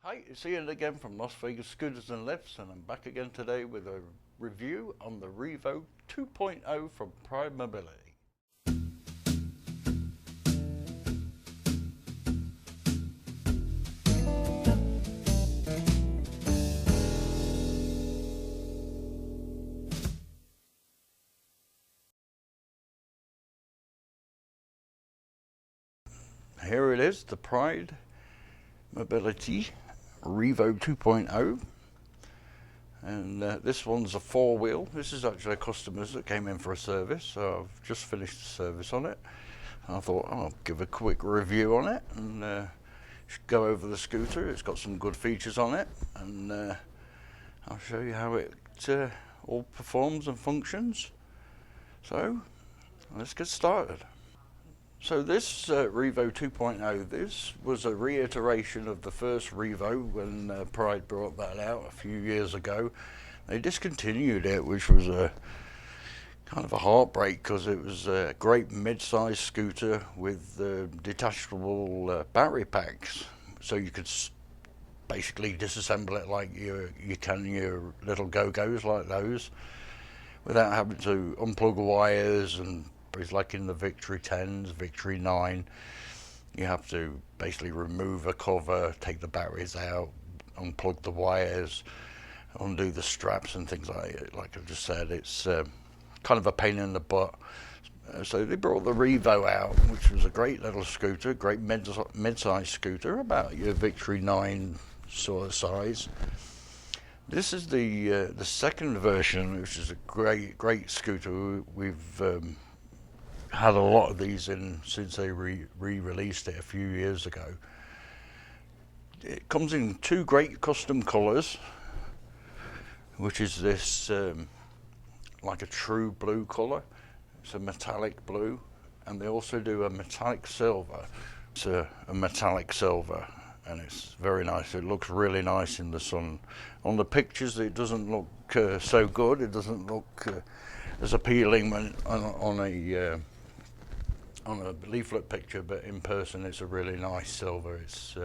Hi, it's Ian again from Las Vegas Scooters and Lifts, and I'm back again today with a review on the Revo 2.0 from Pride Mobility. Here it is, the Pride Mobility Revo 2.0, and this one's a four-wheel. This is actually a customer's that came in for a service, so I've just finished the service on it. I thought I'll give a quick review on it and go over the scooter. It's got some good features on it, and I'll show you how it all performs and functions. So let's get started. So this Revo 2.0, this was a reiteration of the first Revo when Pride brought that out a few years ago. They discontinued it, which was a kind of a heartbreak because it was a great mid-size scooter with detachable battery packs, so you could basically disassemble it like you can your little go-go's like those, without having to unplug wires. And it's like in the Victory 10s, Victory 9, you have to basically remove a cover, take the batteries out, unplug the wires, undo the straps and things like it. Like I just said, it's kind of a pain in the butt. So they brought the Revo out, which was a great little scooter, great mid-size scooter, about your Victory 9 sort of size. This is the second version, which is a great scooter. We've had a lot of these in since they re-released it a few years ago. It comes in two great custom colours, which is this like a true blue colour. It's a metallic blue, and they also do a metallic silver. It's a metallic silver, and it's very nice. It looks really nice in the sun. On the pictures it doesn't look so good. It doesn't look as appealing when on a leaflet picture, but in person it's a really nice silver. It's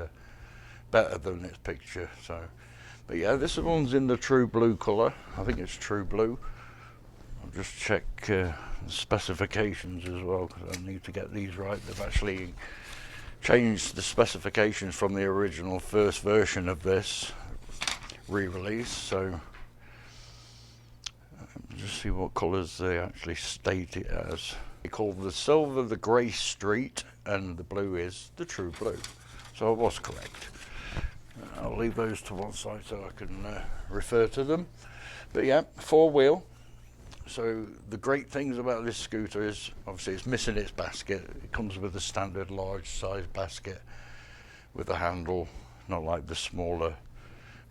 better than its picture. So, but yeah, this one's in the true blue colour. I think it's true blue. I'll just check the specifications as well, because I need to get these right. They've actually changed the specifications from the original first version of this re-release. So just see what colours they actually state it as. They call the silver the grey street, and the blue is the true blue. So I was correct. I'll leave those to one side so I can refer to them. But yeah, four-wheel. So the great things about this scooter is obviously it's missing its basket. It comes with a standard large size basket with a handle, not like the smaller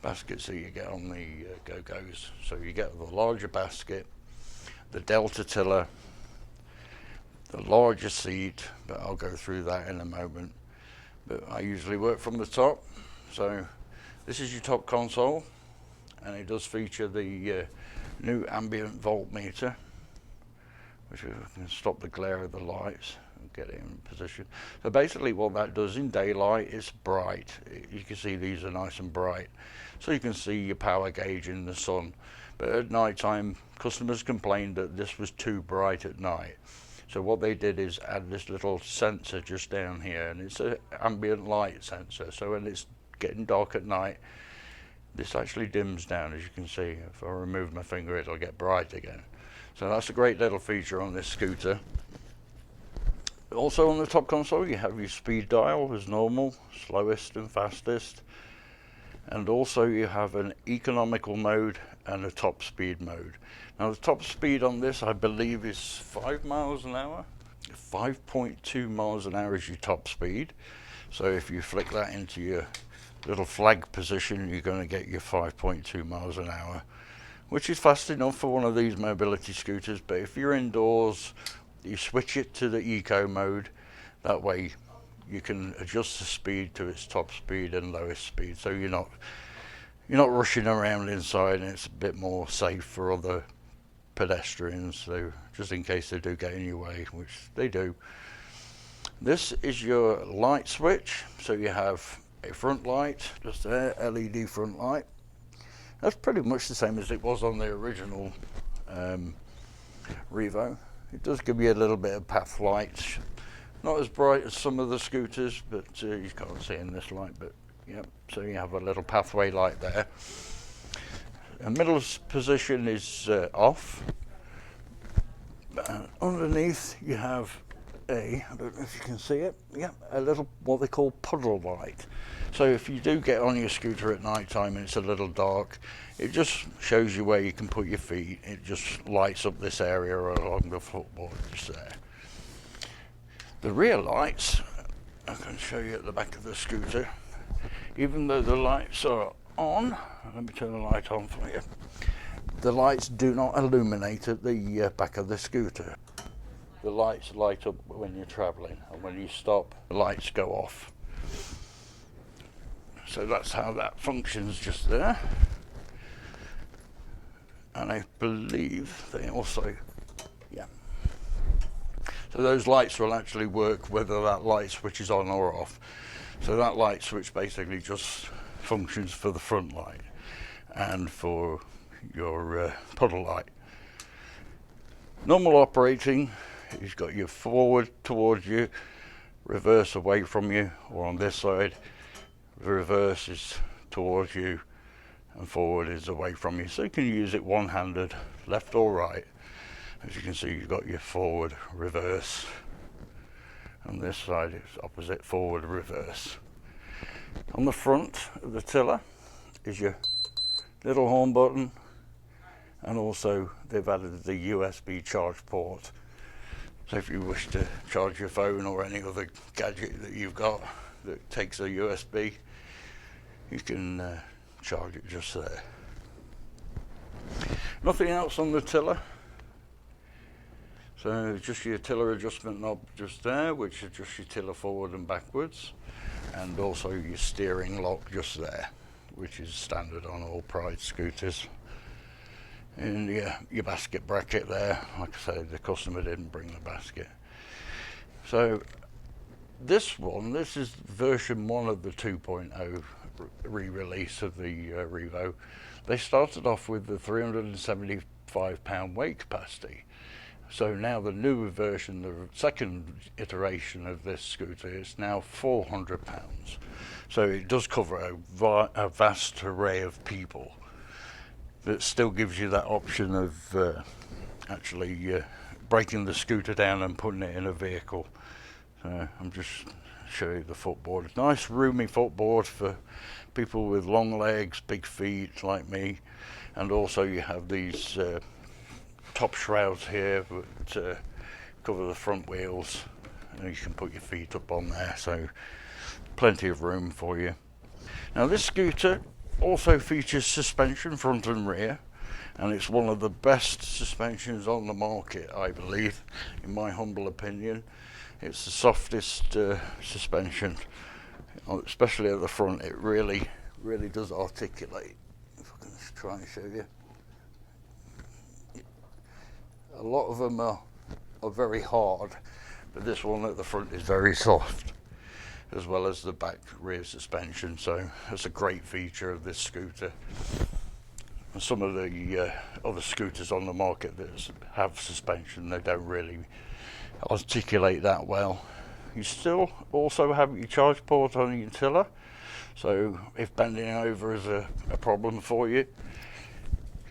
baskets that you get on the go-go's. So you get the larger basket, the delta tiller, the larger seat, but I'll go through that in a moment. But I usually work from the top. So this is your top console, and it does feature the new ambient voltmeter, which can stop the glare of the lights and get it in position. So basically what that does, in daylight it's bright. You can see these are nice and bright, so you can see your power gauge in the sun. But at night time, customers complained that this was too bright at night. So what they did is add this little sensor just down here, and it's an ambient light sensor. So when it's getting dark at night, this actually dims down. As you can see, if I remove my finger, it'll get bright again. So that's a great little feature on this scooter. Also on the top console you have your speed dial as normal, slowest and fastest, and also you have an economical mode and a top speed mode. Now the top speed on this I believe is 5 miles an hour. 5.2 miles an hour is your top speed. So if you flick that into your little flag position, you're going to get your 5.2 miles an hour, which is fast enough for one of these mobility scooters. But if you're indoors, you switch it to the eco mode. That way you can adjust the speed to its top speed and lowest speed, so you're not rushing around inside, and it's a bit more safe for other pedestrians, so just in case they do get in your way, which they do. This is your light switch. So you have a front light, just there, LED front light. That's pretty much the same as it was on the original Revo. It does give you a little bit of path light, not as bright as some of the scooters, but you can't see in this light, but yeah, so you have a little pathway light there. The middle position is off. Underneath you have I don't know if you can see it, yeah, a little what they call puddle light. So if you do get on your scooter at night time and it's a little dark, it just shows you where you can put your feet. It just lights up this area along the footboard just there. The rear lights, I can show you at the back of the scooter. Even though the lights are on, let me turn the light on for you. The lights do not illuminate at the back of the scooter. The lights light up when you're travelling, and when you stop, the lights go off. So that's how that functions just there. And I believe they also, yeah. So those lights will actually work whether that light switch is on or off. So that light switch basically just functions for the front light and for your puddle light. Normal operating, you've got your forward towards you, reverse away from you, or on this side, reverse is towards you and forward is away from you. So you can use it one-handed, left or right. As you can see, you've got your forward, reverse. On this side it's opposite, forward, reverse. On the front of the tiller is your little horn button, and also they've added the USB charge port. So if you wish to charge your phone or any other gadget that you've got that takes a USB, you can charge it just there. Nothing else on the tiller. So just your tiller adjustment knob just there, which adjusts your tiller forward and backwards, and also your steering lock just there, which is standard on all Pride scooters. And your basket bracket there, like I say, the customer didn't bring the basket. So this is version 1 of the 2.0 re-release of the Revo. They started off with the 375 pound weight capacity. So now the newer version, the second iteration of this scooter, is now 400 pounds. So it does cover a vast array of people. That still gives you that option of actually breaking the scooter down and putting it in a vehicle. So I'm just showing you the footboard. Nice roomy footboard for people with long legs, big feet like me, and also you have these top shrouds here that cover the front wheels, and you can put your feet up on there, so plenty of room for you. Now this scooter also features suspension front and rear, and it's one of the best suspensions on the market, I believe, in my humble opinion. It's the softest suspension, especially at the front. It really does articulate. If I can just try and show you. A lot of them are very hard, but this one at the front is very soft, as well as the back rear suspension. So that's a great feature of this scooter. And some of the other scooters on the market that have suspension, they don't really articulate that well. You still also have your charge port on your tiller, so if bending over is a problem for you,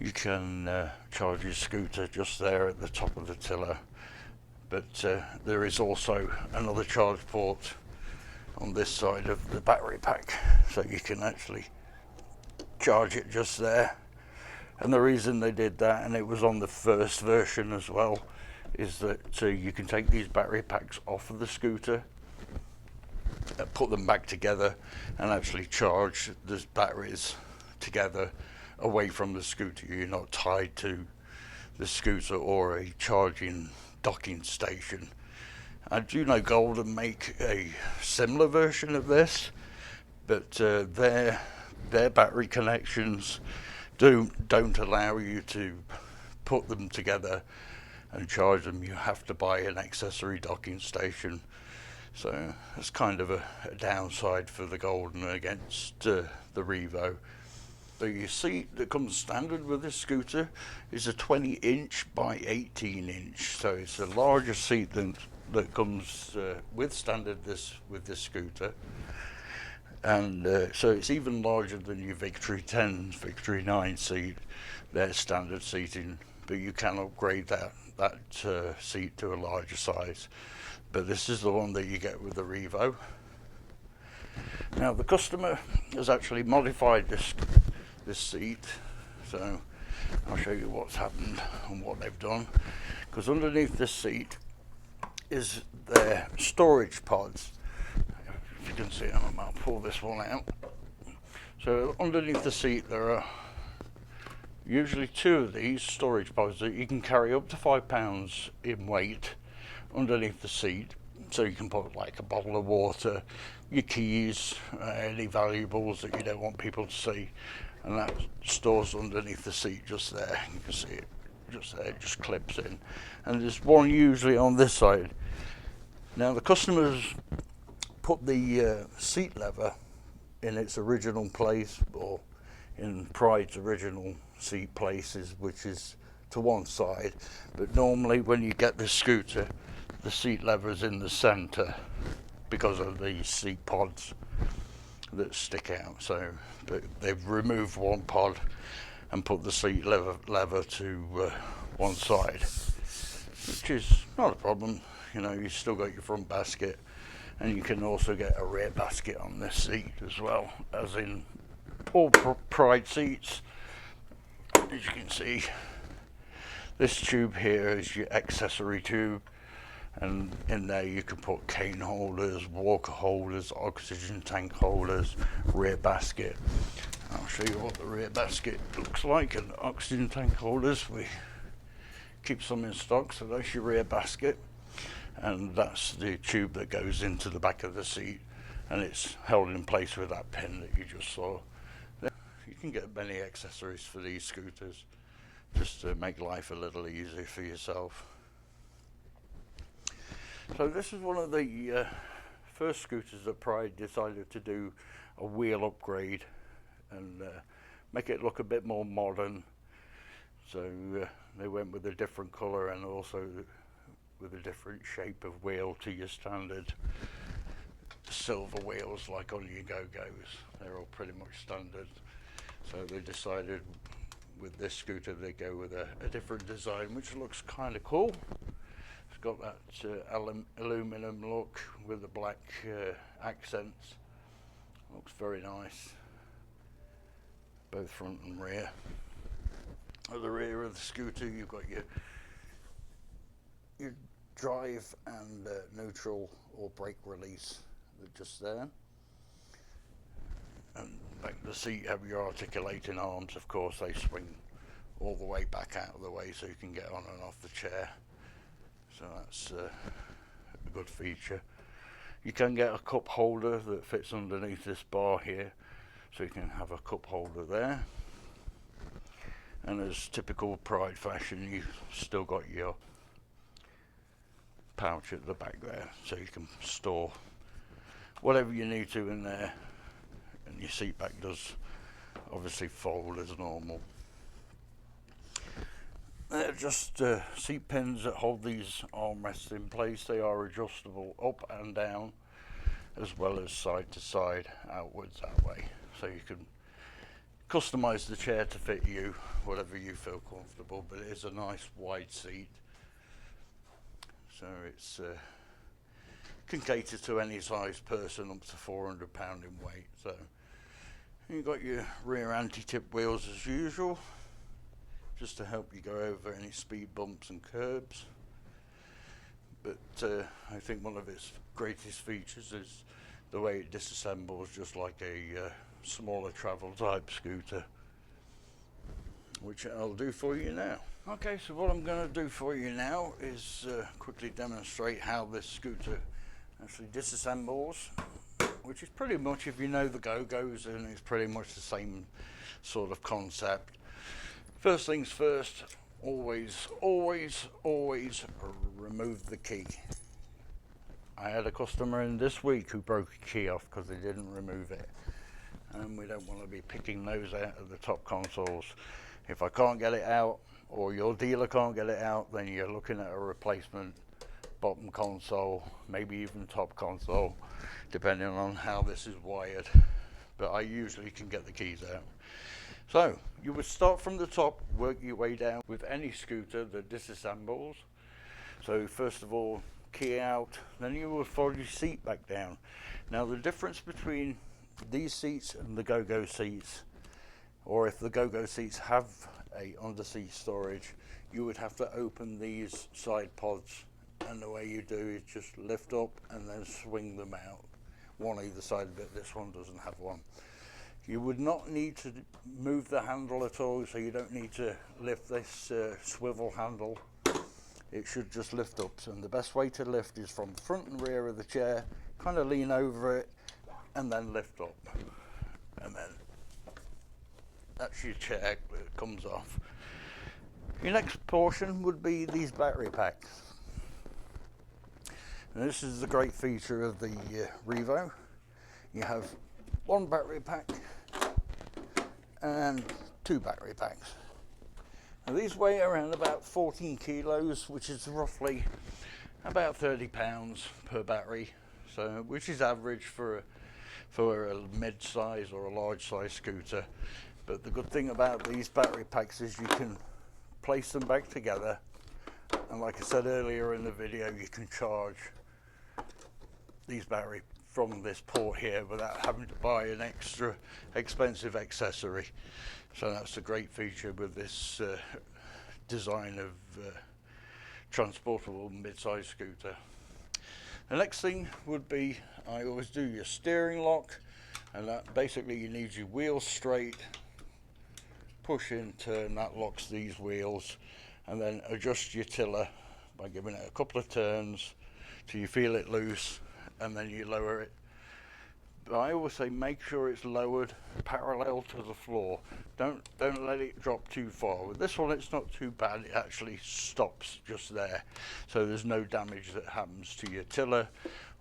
you can charge your scooter just there at the top of the tiller. But there is also another charge port on this side of the battery pack, so you can actually charge it just there. And the reason they did that, and it was on the first version as well, is that you can take these battery packs off of the scooter, put them back together, and actually charge the batteries together away from the scooter. You're not tied to the scooter or a charging docking station. I do know Golden make a similar version of this, but their battery connections don't allow you to put them together and charge them. You have to buy an accessory docking station So that's kind of a downside for the Golden against the Revo. The seat that comes standard with this scooter is a 20-inch by 18-inch, so it's a larger seat than that comes with standard with this scooter, and so it's even larger than your Victory 10, Victory 9 seat. They're standard seating, but you can upgrade that seat to a larger size. But this is the one that you get with the Revo. Now the customer has actually modified this seat, so I'll show you what's happened and what they've done, because underneath this seat is their storage pods. If you can see them, I'll pull this one out. So underneath the seat there are usually 2 of these storage pods that you can carry up to 5 pounds in weight underneath the seat, so you can put like a bottle of water, your keys, any valuables that you don't want people to see, and that stores underneath the seat just there. You can see it just there, it just clips in. And there's one usually on this side. Now the customers put the seat lever in its original place, or in Pride's original seat places, which is to one side, but normally when you get this scooter, the seat lever is in the center because of the seat pods that stick out. So they've removed one pod and put the seat lever to one side, which is not a problem. You know, you've still got your front basket, and you can also get a rear basket on this seat as well, as in all Pride seats. As you can see, this tube here is your accessory tube, and in there you can put cane holders, walker holders, oxygen tank holders, rear basket. I'll show you what the rear basket looks like, and oxygen tank holders, we keep some in stock, so that's your rear basket, and that's the tube that goes into the back of the seat, and it's held in place with that pin that you just saw. You can get many accessories for these scooters just to make life a little easier for yourself. So this is one of the first scooters that Pride decided to do a wheel upgrade and make it look a bit more modern. So they went with a different colour and also with a different shape of wheel to your standard silver wheels like on your Go-Go's. They're all pretty much standard. So they decided with this scooter they go with a different design, which looks kind of cool. It's got that aluminum look with the black accents. Looks very nice, both front and rear. At the rear of the scooter you've got your drive and neutral or brake release just there. And back of the seat you have your articulating arms. Of course they swing all the way back out of the way so you can get on and off the chair. So that's a good feature. You can get a cup holder that fits underneath this bar here, so you can have a cup holder there. And as typical Pride fashion, you've still got your pouch at the back there, so you can store whatever you need to in there. And your seat back does obviously fold as normal. They're just seat pins that hold these armrests in place. They are adjustable up and down, as well as side to side, outwards that way. So you can customize the chair to fit you, whatever you feel comfortable, but it is a nice wide seat. So it's can cater to any size person up to 400 pound in weight. So you've got your rear anti-tip wheels as usual, just to help you go over any speed bumps and curbs. But I think one of its greatest features is the way it disassembles, just like a smaller travel type scooter, which I'll do for you now. Okay, so what I'm going to do for you now is quickly demonstrate how this scooter actually disassembles, which is pretty much, if you know the Go-Go's, and it's pretty much the same sort of concept. First things first, always remove the key I had a customer in this week who broke a key off because they didn't remove it, and we don't want to be picking those out of the top consoles. If I can't get it out, or your dealer can't get it out, then you're looking at a replacement bottom console, maybe even top console, depending on how this is wired. But I usually can get the keys out. So you would start from the top, work your way down with any scooter that disassembles. So first of all, key out, then you will fold your seat back down. Now the difference between these seats and the go-go seats, or if the go-go seats have a under-seat storage, you would have to open these side pods, and the way you do is just lift up and then swing them out, one either side of it. This one doesn't have one. You would not need to move the handle at all, so you don't need to lift this swivel handle. It should just lift up, and the best way to lift is from the front and rear of the chair, kind of lean over it and then lift up, and then that's your chair that comes off. Your next portion would be these battery packs. And this is the great feature of the Revo. You have one battery pack and two battery packs. Now these weigh around about 14 kilos, which is roughly about 30 pounds per battery, so which is average for a mid-size or a large-size scooter. But the good thing about these battery packs is you can place them back together, and like I said earlier in the video, you can charge these batteries from this port here without having to buy an extra expensive accessory. So that's a great feature with this design of transportable mid-size scooter. The next thing would be, I always do your steering lock, and that basically you need your wheels straight, push in, turn, that locks these wheels, and then adjust your tiller by giving it a couple of turns till you feel it loose, and then you lower it. But I always say make sure it's lowered parallel to the floor. Don't let it drop too far. With this one it's not too bad, it actually stops just there, so there's no damage that happens to your tiller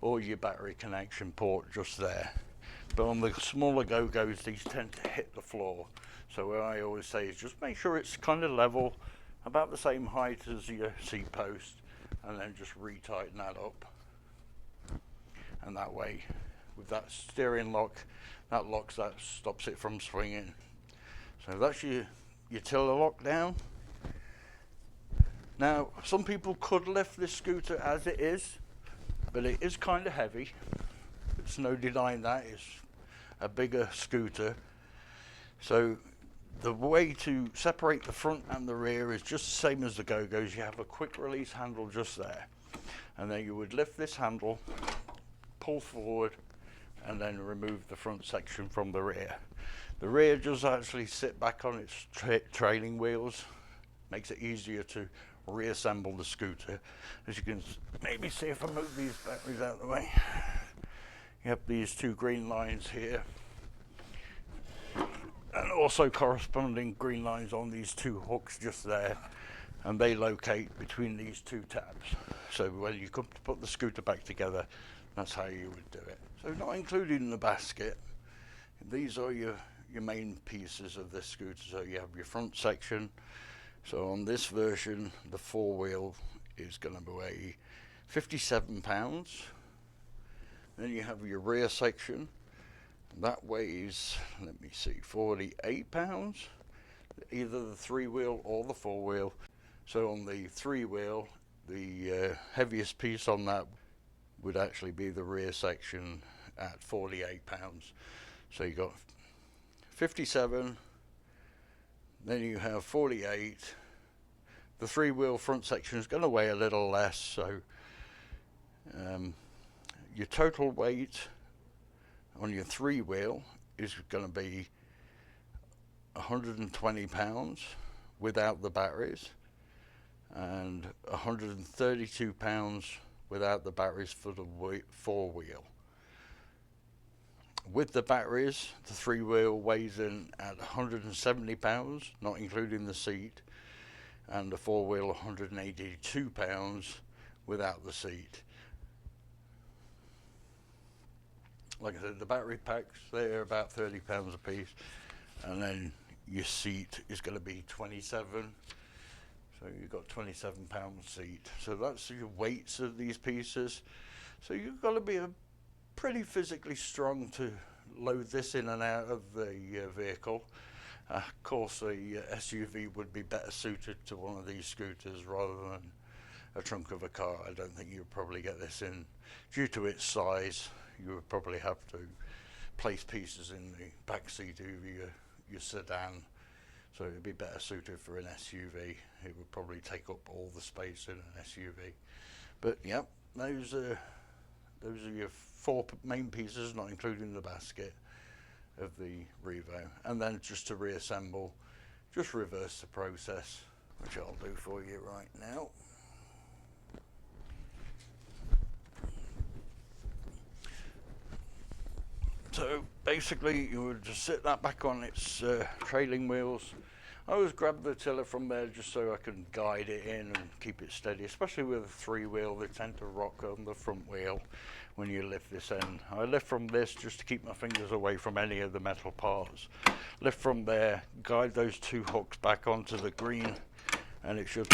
or your battery connection port just there. But on the smaller go-go's, these tend to hit the floor, so what I always say is just make sure it's kind of level, about the same height as your seat post, and then just retighten that up. And that way, with that steering lock, that locks, that stops it from swinging. So that's your tiller lock down. Now some people could lift this scooter as it is, but it is kind of heavy. It's no denying that. It's a bigger scooter. So the way to separate the front and the rear is just the same as the go-go's. You have a quick release handle just there, and then you would lift this handle, pull forward, and then remove the front section from the rear. The rear does actually sit back on its trailing wheels, makes it easier to reassemble the scooter. As you can maybe see if I move these batteries out of the way, you have these two green lines here, and also corresponding green lines on these two hooks just there, and they locate between these two tabs. So when you come to put the scooter back together, that's how you would do it. So not including the basket, these are your main pieces of this scooter. So you have your front section. So on this version, the four-wheel is going to weigh 57 pounds. Then you have your rear section. That weighs, let me see, 48 pounds, either the three-wheel or the four-wheel. So on the three-wheel, the heaviest piece on that would actually be the rear section at 48 pounds. So you got 57, then you have 48. The three-wheel front section is going to weigh a little less, so your total weight on your three-wheel is going to be 120 pounds without the batteries, and 132 pounds without the batteries for the four-wheel. With the batteries, the three-wheel weighs in at 170 pounds, not including the seat, and the four-wheel 182 pounds without the seat. like I said, the battery packs, they're about £30 a piece, and then your seat is going to be 27. So you've got £27 seat. So that's your weights of these pieces. So you've got to be pretty physically strong to load this in and out of the vehicle. Of course, a SUV would be better suited to one of these scooters rather than a trunk of a car. I don't think you'd probably get this in. Due to its size, you would probably have to place pieces in the back seat of your sedan. So it would be better suited for an SUV. It would probably take up all the space in an SUV. But yeah, those are your 4 main pieces, not including the basket of the Revo. And then just to reassemble, just reverse the process, which I'll do for you right now. So basically you would just sit that back on its trailing wheels. I always grab the tiller from there just so I can guide it in and keep it steady, especially with a 3-wheel. They tend to rock on the front wheel when you lift this end. I lift from this just to keep my fingers away from any of the metal parts. Lift from there, guide those 2 hooks back onto the green, and it should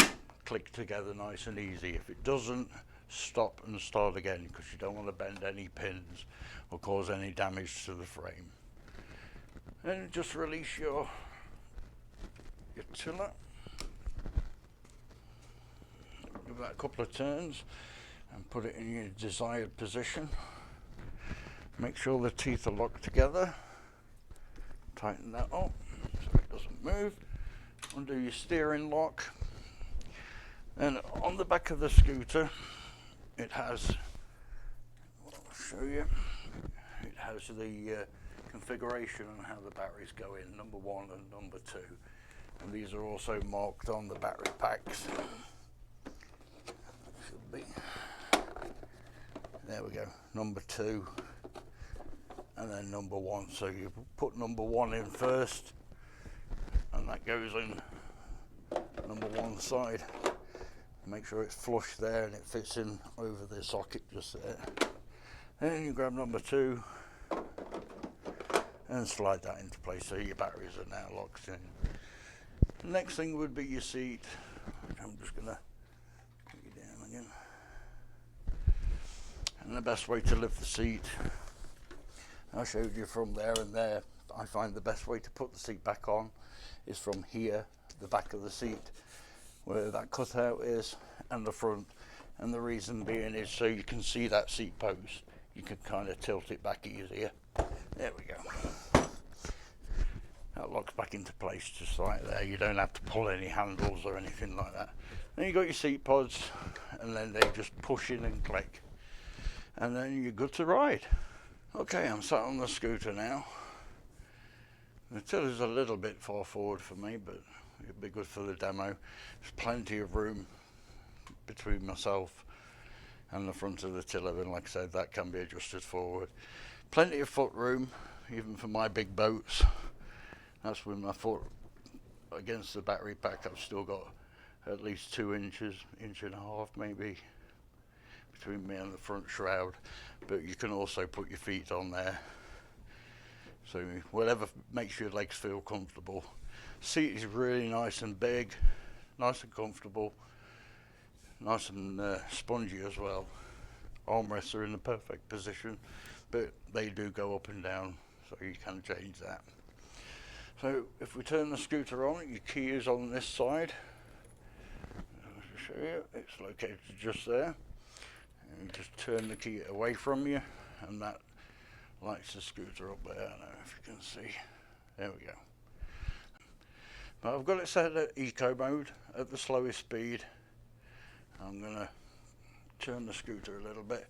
click together nice and easy. If it doesn't, stop and start again, because you don't want to bend any pins or cause any damage to the frame. And just release your tiller. Give that a couple of turns and put it in your desired position. Make sure the teeth are locked together. Tighten that up so it doesn't move. Undo your steering lock. And on the back of the scooter, it has, I'll show you, it has the configuration on how the batteries go in, number 1 and number 2. And these are also marked on the battery packs. Should be. There we go, number 2 and then number 1. So you put number 1 in first, and that goes in number 1 side. Make sure it's flush there and it fits in over the socket just there. Then you grab number 2 and slide that into place, so your batteries are now locked in. The next thing would be your seat. I'm just going to put you down again. And the best way to lift the seat, I showed you from there and there. I find the best way to put the seat back on is from here, the back of the seat, where that cutout is, and the front. And the reason being is so you can see that seat post. You can kind of tilt it back easier. There we go. That locks back into place just like there. You don't have to pull any handles or anything like that. Then you got your seat pods, and then they just push in and click, and then you're good to ride. Okay, I'm sat on the scooter now. The tiller's a little bit far forward for me, but it'd be good for the demo. There's plenty of room between myself and the front of the tiller, and like I said, that can be adjusted forward. Plenty of foot room, even for my big boats. That's with my foot against the battery pack. I've still got at least 2 inches, 1.5 inches maybe, between me and the front shroud. But you can also put your feet on there, so whatever makes your legs feel comfortable. Seat is really nice and big, nice and comfortable, nice and spongy as well. Armrests are in the perfect position, but they do go up and down, so you can change that. So if we turn the scooter on, your key is on this side. I'll show you, it's located just there. And you just turn the key away from you, and that lights the scooter up there. I don't know if you can see. There we go. But I've got it set at eco mode at the slowest speed. I'm going to turn the scooter a little bit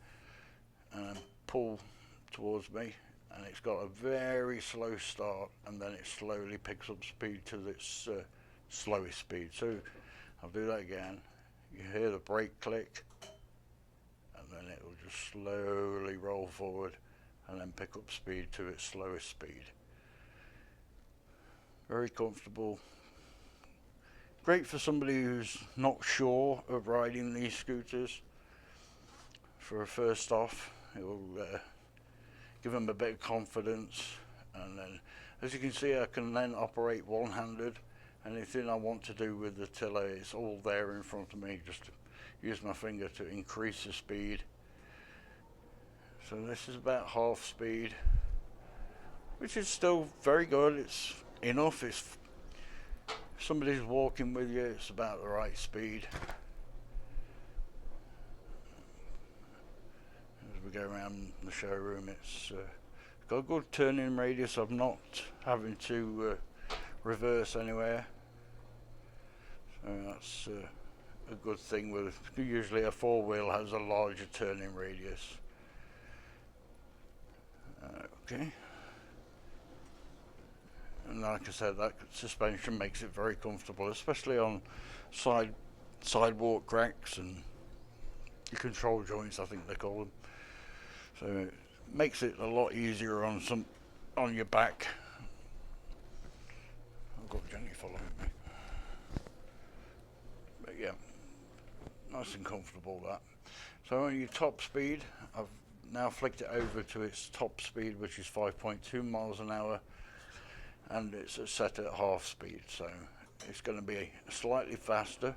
and pull towards me, and it's got a very slow start, and then it slowly picks up speed to its slowest speed. So I'll do that again. You hear the brake click, and then it will just slowly roll forward and then pick up speed to its slowest speed. Very comfortable. Great for somebody who's not sure of riding these scooters. For a first off, it will give them a bit of confidence. And then, as you can see, I can then operate one-handed. Anything I want to do with the tiller, it's all there in front of me. Just use my finger to increase the speed. So this is about half speed, which is still very good. It's enough. If somebody's walking with you, it's about the right speed. As we go around the showroom, it's got a good turning radius. I'm not having to reverse anywhere. So that's a good thing. With usually a four-wheel has a larger turning radius. Okay. And like I said, that suspension makes it very comfortable, especially on sidewalk cracks and your control joints, I think they call them. So it makes it a lot easier on your back. I've got Jenny following me. But yeah, nice and comfortable that. So on your top speed, I've now flicked it over to its top speed, which is 5.2 miles an hour, and it's set at half speed, so it's going to be slightly faster.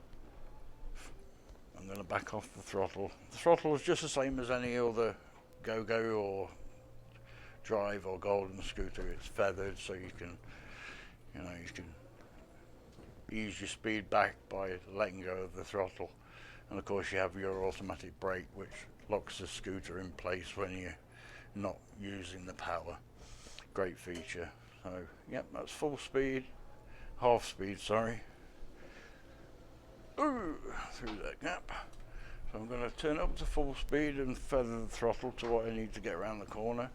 I'm going to back off the throttle. The throttle is just the same as any other go-go or drive or golden scooter. It's feathered, so you can ease your speed back by letting go of the throttle. And of course you have your automatic brake, which locks the scooter in place when you're not using the power. Great feature. So yep, that's full speed, half speed, sorry. Ooh, through that gap. So I'm going to turn up to full speed and feather the throttle to what I need to get around the corner.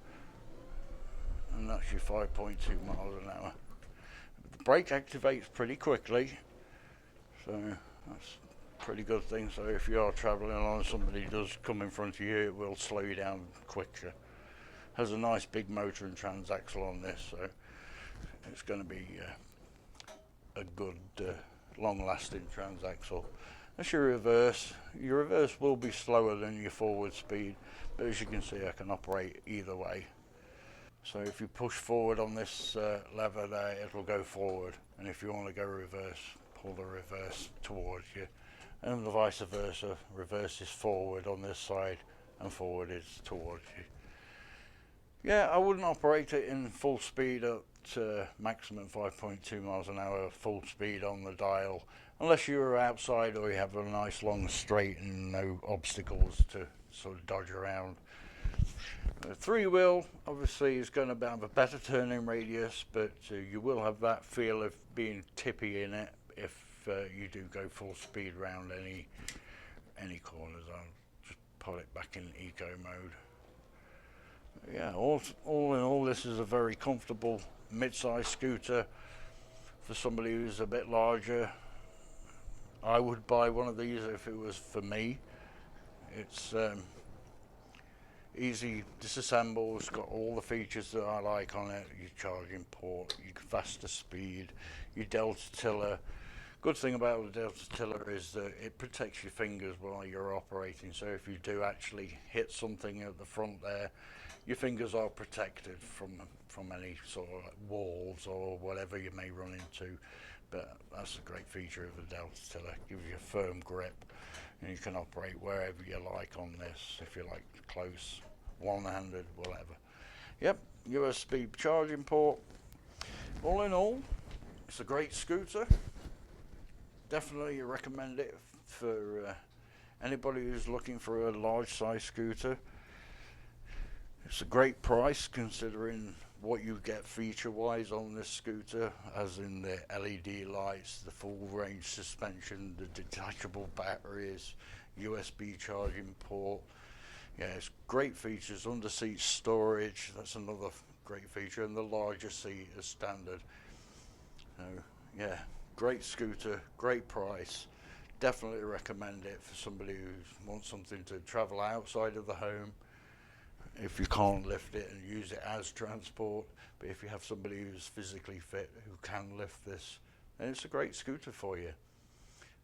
And that's your 5.2 miles an hour. The brake activates pretty quickly, so that's a pretty good thing. So if you are travelling along and somebody does come in front of you, it will slow you down quicker. Has a nice big motor and transaxle on this, so it's going to be a good long-lasting transaxle. That's your reverse. Your reverse will be slower than your forward speed, but as you can see, I can operate either way. So if you push forward on this lever there, it'll go forward, and if you want to go reverse, pull the reverse towards you, and the vice versa. Reverse is forward on this side and forward is towards you. Yeah, I wouldn't operate it in full speed at maximum 5.2 miles an hour full speed on the dial, unless you're outside or you have a nice long straight and no obstacles to sort of dodge around. The three-wheel obviously is going to have a better turning radius, but you will have that feel of being tippy in it if you do go full speed round any corners. I'll just pull it back in eco mode. Yeah, all in all, this is a very comfortable mid-size scooter for somebody who's a bit larger. I would buy one of these if it was for me. It's easy disassemble. It's got all the features that I like on it. Your charging port, your faster speed, your delta tiller. Good thing about the delta tiller is that it protects your fingers while you're operating, so if you do actually hit something at the front there, your fingers are protected from any sort of walls or whatever you may run into. But that's a great feature of the delta tiller. It gives you a firm grip, and you can operate wherever you like on this, if you like close, one-handed, whatever. Yep, USB charging port. All in all, it's a great scooter. Definitely recommend it for anybody who's looking for a large size scooter. It's a great price considering what you get feature wise on this scooter, as in the LED lights, the full range suspension, the detachable batteries, USB charging port. Yeah, it's great features. Under seat storage, that's another great feature, and the larger seat is standard. So yeah, great scooter, great price. Definitely recommend it for somebody who wants something to travel outside of the home, if you can't lift it and use it as transport. But if you have somebody who's physically fit who can lift this, then it's a great scooter for you.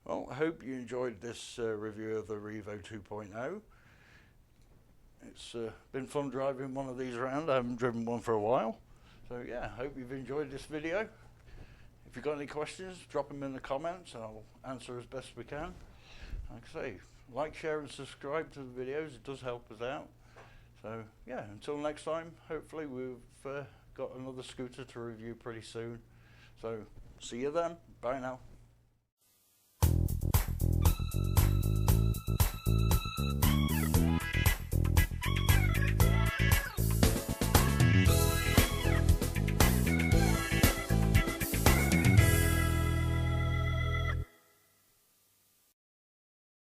Well, I hope you enjoyed this review of the Revo 2.0. It's been fun driving one of these around. I haven't driven one for a while. So yeah, hope you've enjoyed this video. If you've got any questions, drop them in the comments and I'll answer as best we can. Like I say, like, share and subscribe to the videos. It does help us out. So yeah, until next time, hopefully we've got another scooter to review pretty soon. So see you then. Bye now.